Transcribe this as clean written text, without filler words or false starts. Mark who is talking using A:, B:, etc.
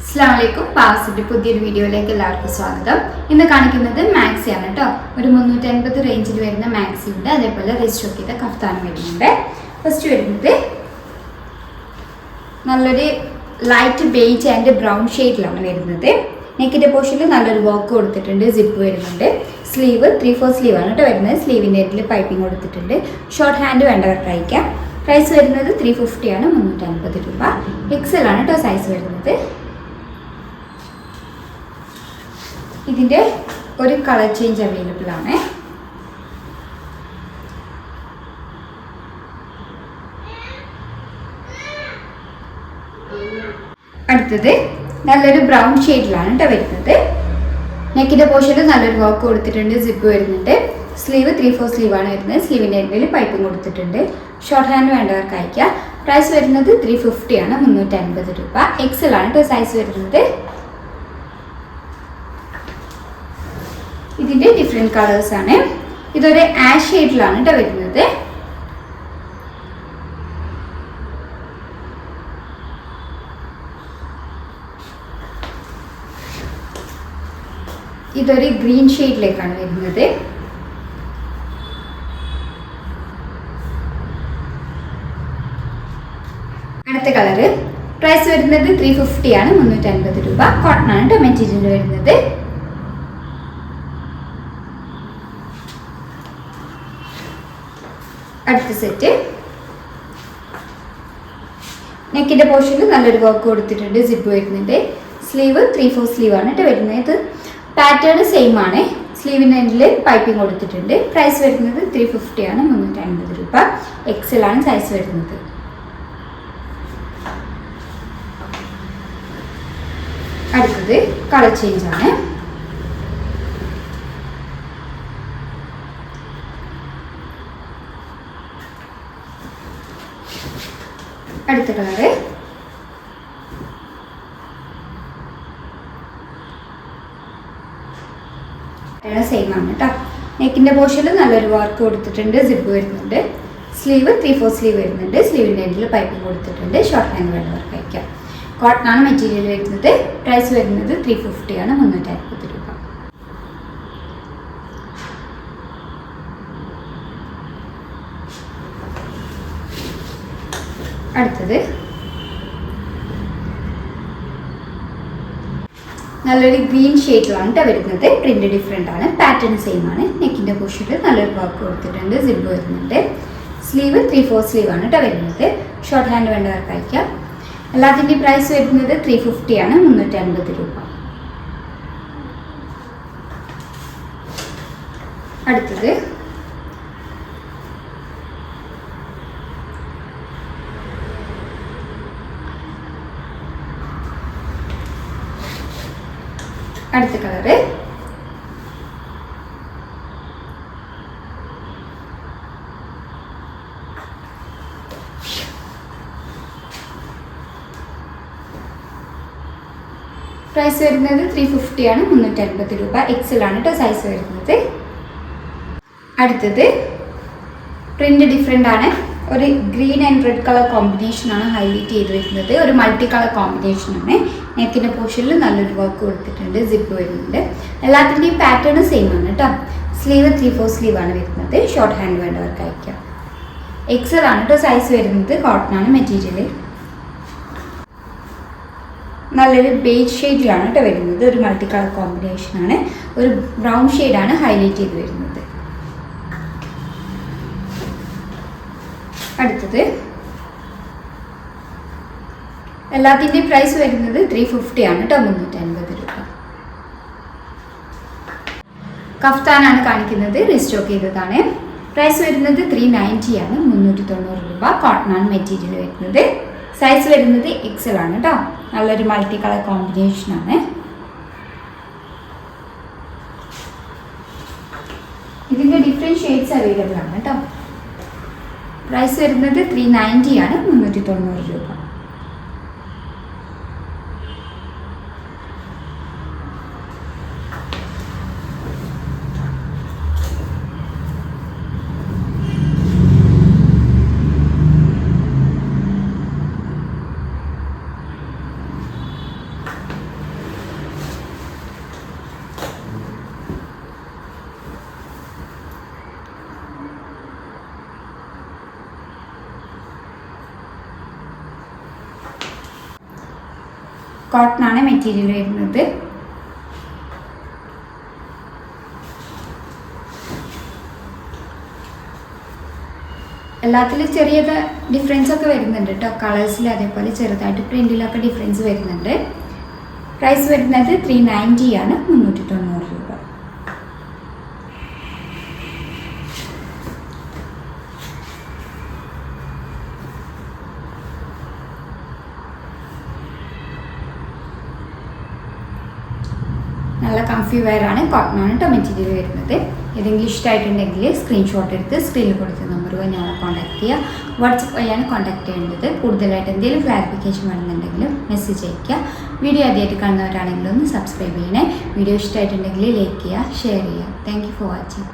A: അസ്സലാമലൈക്കും പാവസിന്റെ പുതിയൊരു വീഡിയോയിലേക്ക് എല്ലാവർക്കും സ്വാഗതം. ഇന്ന് കാണിക്കുന്നത് മാക്സിയാണ് കേട്ടോ. ഒരു 350 റേഞ്ചിൽ വരുന്ന മാക്സി ഉണ്ട്. അതേപോലെ റീസ്റ്റോക്ക് ചെയ്ത കഫ്താനും വരുന്നുണ്ട്. ഫസ്റ്റ് വരുന്നത് നല്ലൊരു ലൈറ്റ് ബേജ് ആൻഡ് ബ്രൗൺ ഷെയ്ഡിലാണ് വരുന്നത്. നെക്കിന്റെ പോർഷനിൽ നല്ലൊരു വർക്ക് കൊടുത്തിട്ടുണ്ട്. സിപ്പ് വരുന്നുണ്ട്. സ്ലീവ് 3/4 സ്ലീവ് ആണ് കേട്ടോ വരുന്നത്. സ്ലീവിൻ്റെ എൻഡിൽ പൈപ്പിംഗ് കൊടുത്തിട്ടുണ്ട്. ഷോർട്ട് ഹാൻഡ് വേണ്ടവർക്ക് അയക്കാം. പ്രൈസ് വരുന്നത് 350 ആണ്, 350 രൂപ. എക്സൽ ആണ് കേട്ടോ സൈസ് വരുന്നത്. ഇതിൻ്റെ ഒരു കളർ ചേഞ്ച് അവൈലബിൾ ആണ്. അടുത്തത് നല്ലൊരു ബ്രൗൺ ഷെയ്ഡിലാണ് കേട്ടോ വരുന്നത്. നെക്കിൻ്റെ പോർഷനിൽ നല്ലൊരു വർക്ക് കൊടുത്തിട്ടുണ്ട്. സിപ്പ് വരുന്നുണ്ട്. സ്ലീവ് 3/4 സ്ലീവ് ആണ് വരുന്നത്. സ്ലീവിൻ്റെ എൻഡിൽ പൈപ്പിംഗ് കൊടുത്തിട്ടുണ്ട്. ഷോർട്ട് ഹാൻഡ് വേണ്ടവർക്ക് അയക്കാം. പ്രൈസ് വരുന്നത് 350 ആണ്, 350 രൂപ. എക്സൽ ആണ് കേട്ടോ സൈസ് വരുന്നത്. ഇതിൻ്റെ ഡിഫറെൻറ്റ് കളേഴ്സ് ആണ്. ഇതൊരു ആഷ് ഷെയ്ഡിലാണ് കേട്ടോ വരുന്നത്. ഇതൊരു ഗ്രീൻ ഷെയ്ഡിലേക്കാണ് വരുന്നത്. അടുത്ത കളറ് പ്രൈസ് വരുന്നത് 350 ആണ്, 350 രൂപ. കോട്ടൺ ആണ് കേട്ടോ മെറ്റീരിയൽ വരുന്നത്. അടുത്ത സെറ്റ് നെക്കിൻ്റെ പോർഷനിൽ നല്ലൊരു വർക്ക് കൊടുത്തിട്ടുണ്ട്. സിപ്പ് വരുന്നുണ്ട്. സ്ലീവ് 3/4 സ്ലീവ് ആണ് കേട്ടോ വരുന്നത്. ഇത് പാറ്റേൺ സെയിം ആണ്. സ്ലീവിൻ്റെ എൻഡിൽ പൈപ്പിംഗ് കൊടുത്തിട്ടുണ്ട്. പ്രൈസ് വരുന്നത് 350 ആണ്, 350 രൂപ. എക്സൽ ആണ് സൈസ് വരുന്നത്. അടുത്തത് കളർ ചേഞ്ച് ആണ്. അടുത്ത കളറ് സെയിം ആണ് കേട്ടോ. നെക്കിൻ്റെ പോർഷനിൽ നല്ലൊരു വർക്ക് കൊടുത്തിട്ടുണ്ട്. സിപ്പ് വരുന്നുണ്ട്. സ്ലീവ് 3/4 സ്ലീവ് വരുന്നുണ്ട്. സ്ലീവിൻ്റെ എൻഡിൽ പൈപ്പിംഗ് കൊടുത്തിട്ടുണ്ട്. ഷോർട്ട് ഹാൻഡ് വേണ്ടവർക്ക് അയക്കാം. കോട്ടൺ ആണ് മെറ്റീരിയൽ വരുന്നത്. പ്രൈസ് വരുന്നത് 350 ആണ്, 350 രൂപ. അടുത്തത് നല്ലൊരു ഗ്രീൻ ഷെയ്ഡിലാണ് കേട്ടോ വരുന്നത്. പ്രിന്റ് ഡിഫറെൻ്റ് ആണ്. പാറ്റേൺ സെയിം ആണ്. നെക്കിൻ്റെ പോർഷനിൽ നല്ലൊരു വർക്ക് കൊടുത്തിട്ടുണ്ട്. സിപ്പ് വരുന്നുണ്ട്. സ്ലീവ് 3/4 സ്ലീവ് ആണ് കേട്ടോ വരുന്നത്. ഷോർട്ട് ഹാൻഡ് വേണ്ടവർക്ക് അയക്കാം. എല്ലാത്തിൻ്റെയും പ്രൈസ് വരുന്നത് 350 ആണ്, 350 രൂപ. അടുത്തത് അടുത്ത കളറ് പ്രൈസ് വരുന്നത് 350 ആണ്, 350 രൂപ. എക്സൽ ആണ് കേട്ടോ സൈസ് വരുന്നത്. അടുത്തത് പ്രിന്റ് ഡിഫറെൻ്റ് ആണ്. ഒരു ഗ്രീൻ ആൻഡ് റെഡ് കളർ കോമ്പിനേഷനാണ് ഹൈലൈറ്റ് ചെയ്ത് വരുന്നത്. ഒരു മൾട്ടി കളർ കോമ്പിനേഷനാണ്. നെക്കിൻ്റെ പോർഷനിൽ നല്ലൊരു വർക്ക് കൊടുത്തിട്ടുണ്ട്. സിപ്പ് വരുന്നുണ്ട്. എല്ലാത്തിൻ്റെയും പാറ്റേൺ സെയിം ആണ് കേട്ടോ. സ്ലീവ് 3/4 സ്ലീവ് ആണ് വരുന്നത്. ഷോർട്ട് ഹാൻഡ് വേണ്ടവർക്ക് അയക്കാം. എക്സൽ ആണ് കേട്ടോ സൈസ് വരുന്നത്. കോട്ടൺ ആണ് മെറ്റീരിയൽ. നല്ലൊരു ബേജ് ഷെയ്ഡിലാണ് കേട്ടോ വരുന്നത്. ഒരു മൾട്ടി കളർ കോമ്പിനേഷനാണ്. ഒരു ബ്രൗൺ ഷെയ്ഡാണ് ഹൈലൈറ്റ് ചെയ്ത് വരുന്നത്. അടുത്തത് എല്ലാത്തിൻ്റെയും പ്രൈസ് വരുന്നത് 350 ആണ് കേട്ടോ, 350 രൂപ. കഫ്താനാണ് കാണിക്കുന്നത്. റീസ്റ്റോക്ക് ചെയ്തതാണ്. പ്രൈസ് വരുന്നത് 390 ആണ്, 390 രൂപ. കോട്ടൺ ആണ് മെറ്റീരിയൽ വരുന്നത്. സൈസ് വരുന്നത് എക്സൽ ആണ് കേട്ടോ. നല്ലൊരു മൾട്ടി കളർ കോമ്പിനേഷനാണ്. ഇതിൻ്റെ ഡിഫറെൻറ്റ് ഷെയ്ഡ്സ് അവൈലബിൾ ആണ് കേട്ടോ. പ്രൈസ് വരുന്നത് 390 ആണ്, 390 രൂപ. കോട്ടൺ ആണ് മെറ്റീരിയൽ വരുന്നത്. എല്ലാത്തിലും ചെറിയ ഡിഫറൻസ് ഒക്കെ വരുന്നുണ്ട് കേട്ടോ. കളേഴ്സിൽ അതേപോലെ ചെറുതായിട്ട് പ്രിൻറ്റിലൊക്കെ ഡിഫറൻസ് വരുന്നുണ്ട്. പ്രൈസ് വരുന്നത് 390 ആണ്, 390 രൂപ. നല്ല കംഫി വെയർ ആണ്, കോട്ടൺ ആണ് കേട്ടോ മെറ്റീരിയൽ വരുന്നത്. ഏതെങ്കിലും ഇഷ്ടമായിട്ടുണ്ടെങ്കിൽ സ്ക്രീൻഷോട്ട് എടുത്ത് സ്ക്രീനിൽ കൊടുത്ത നമ്പർ വഴി ഞങ്ങളെ കോൺടാക്ട് ചെയ്യുക. വാട്സപ്പ് വഴിയാണ് കോൺടാക്ട് ചെയ്യേണ്ടത്. കൂടുതലായിട്ട് എന്തെങ്കിലും ക്ലാരിഫിക്കേഷൻ വേണമെന്നുണ്ടെങ്കിൽ മെസ്സേജ് അയയ്ക്കുക. വീഡിയോ ആദ്യമായിട്ട് കാണുന്നവരാണെങ്കിലും ഒന്ന് സബ്സ്ക്രൈബ് ചെയ്യണേ. വീഡിയോ ഇഷ്ടമായിട്ടുണ്ടെങ്കിൽ ലൈക്ക് ചെയ്യുക, ഷെയർ ചെയ്യുക. Thank you for watching.